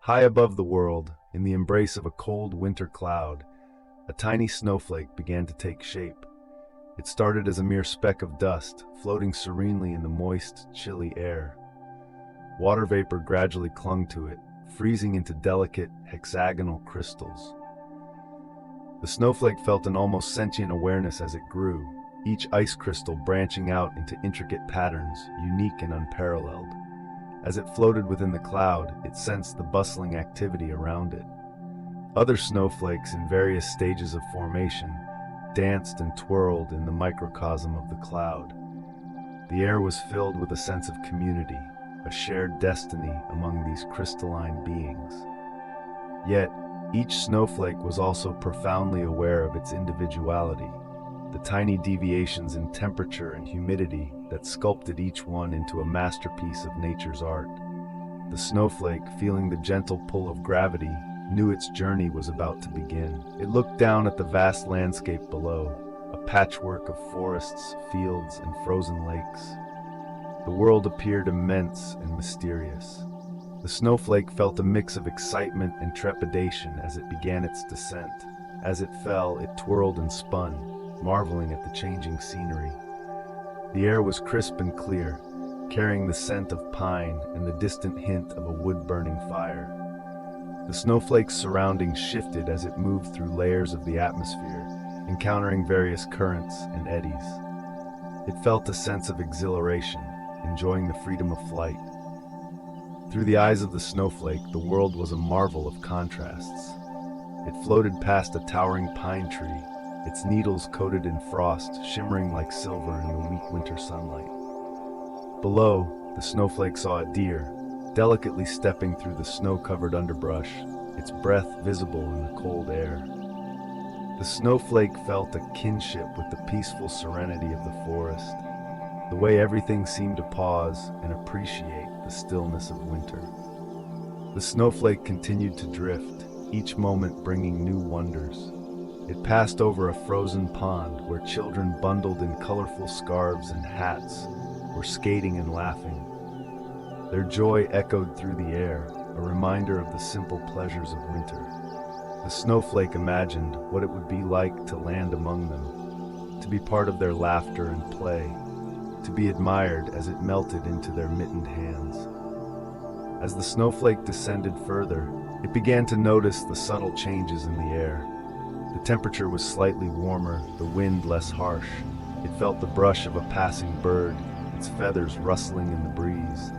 High above the world, in the embrace of a cold winter cloud, a tiny snowflake began to take shape. It started as a mere speck of dust, floating serenely in the moist, chilly air. Water vapor gradually clung to it, freezing into delicate, hexagonal crystals. The snowflake felt an almost sentient awareness as it grew, each ice crystal branching out into intricate patterns, unique and unparalleled. As it floated within the cloud, it sensed the bustling activity around it. Other snowflakes in various stages of formation danced and twirled in the microcosm of the cloud. The air was filled with a sense of community, a shared destiny among these crystalline beings. Yet, each snowflake was also profoundly aware of its individuality, the tiny deviations in temperature and humidity that sculpted each one into a masterpiece of nature's art. The snowflake, feeling the gentle pull of gravity, knew its journey was about to begin. It looked down at the vast landscape below, a patchwork of forests, fields, and frozen lakes. The world appeared immense and mysterious. The snowflake felt a mix of excitement and trepidation as it began its descent. As it fell, it twirled and spun, marveling at the changing scenery. The air was crisp and clear, carrying the scent of pine and the distant hint of a wood-burning fire. The snowflake's surroundings shifted as it moved through layers of the atmosphere, encountering various currents and eddies. It felt a sense of exhilaration, enjoying the freedom of flight. Through the eyes of the snowflake, the world was a marvel of contrasts. It floated past a towering pine tree, its needles coated in frost, shimmering like silver in the weak winter sunlight. Below, the snowflake saw a deer, delicately stepping through the snow-covered underbrush, its breath visible in the cold air. The snowflake felt a kinship with the peaceful serenity of the forest, the way everything seemed to pause and appreciate the stillness of winter. The snowflake continued to drift, each moment bringing new wonders. It passed over a frozen pond where children bundled in colorful scarves and hats were skating and laughing. Their joy echoed through the air, a reminder of the simple pleasures of winter. The snowflake imagined what it would be like to land among them, to be part of their laughter and play, to be admired as it melted into their mittened hands. As the snowflake descended further, it began to notice the subtle changes in the air. The temperature was slightly warmer, the wind less harsh. It felt the brush of a passing bird, its feathers rustling in the breeze.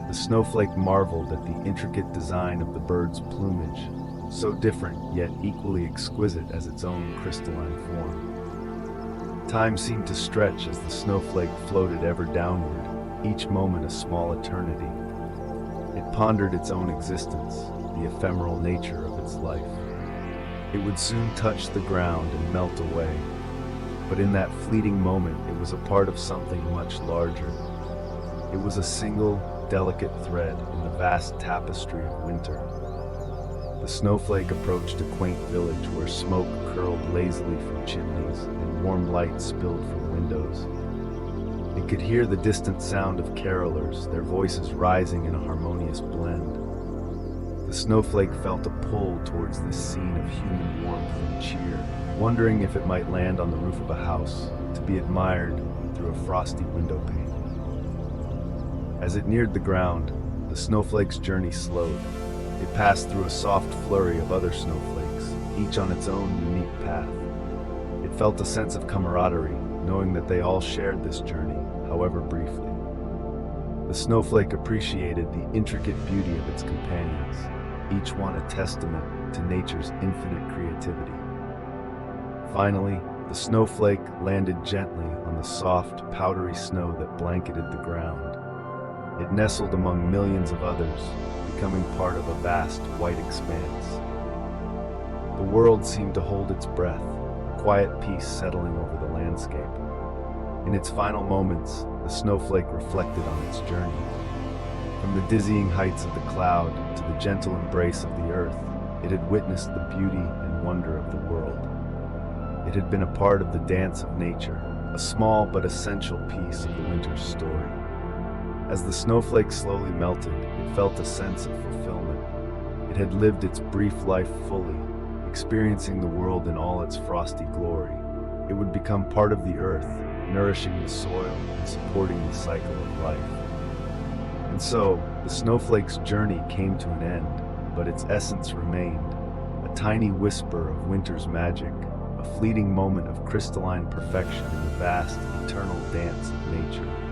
The snowflake marveled at the intricate design of the bird's plumage, so different yet equally exquisite as its own crystalline form. Time seemed to stretch as the snowflake floated ever downward, each moment a small eternity. It pondered its own existence, the ephemeral nature of its life. It would soon touch the ground and melt away, but in that fleeting moment it was a part of something much larger. It was a single, delicate thread in the vast tapestry of winter. The snowflake approached a quaint village where smoke curled lazily from chimneys and warm light spilled from windows. It could hear the distant sound of carolers, their voices rising in a harmonious blend. The snowflake felt a pull towards this scene of human warmth and cheer, wondering if it might land on the roof of a house, to be admired through a frosty window pane. As it neared the ground, the snowflake's journey slowed. It passed through a soft flurry of other snowflakes, each on its own unique path. It felt a sense of camaraderie, knowing that they all shared this journey, however briefly. The snowflake appreciated the intricate beauty of its companions, each one a testament to nature's infinite creativity. Finally, the snowflake landed gently on the soft, powdery snow that blanketed the ground. It nestled among millions of others, becoming part of a vast, white expanse. The world seemed to hold its breath, a quiet peace settling over the landscape. In its final moments, the snowflake reflected on its journey. From the dizzying heights of the cloud to the gentle embrace of the earth, it had witnessed the beauty and wonder of the world. It had been a part of the dance of nature, a small but essential piece of the winter's story. As the snowflake slowly melted, it felt a sense of fulfillment. It had lived its brief life fully, experiencing the world in all its frosty glory. It would become part of the earth, nourishing the soil and supporting the cycle of life. And so, the snowflake's journey came to an end, but its essence remained, a tiny whisper of winter's magic, a fleeting moment of crystalline perfection in the vast, eternal dance of nature.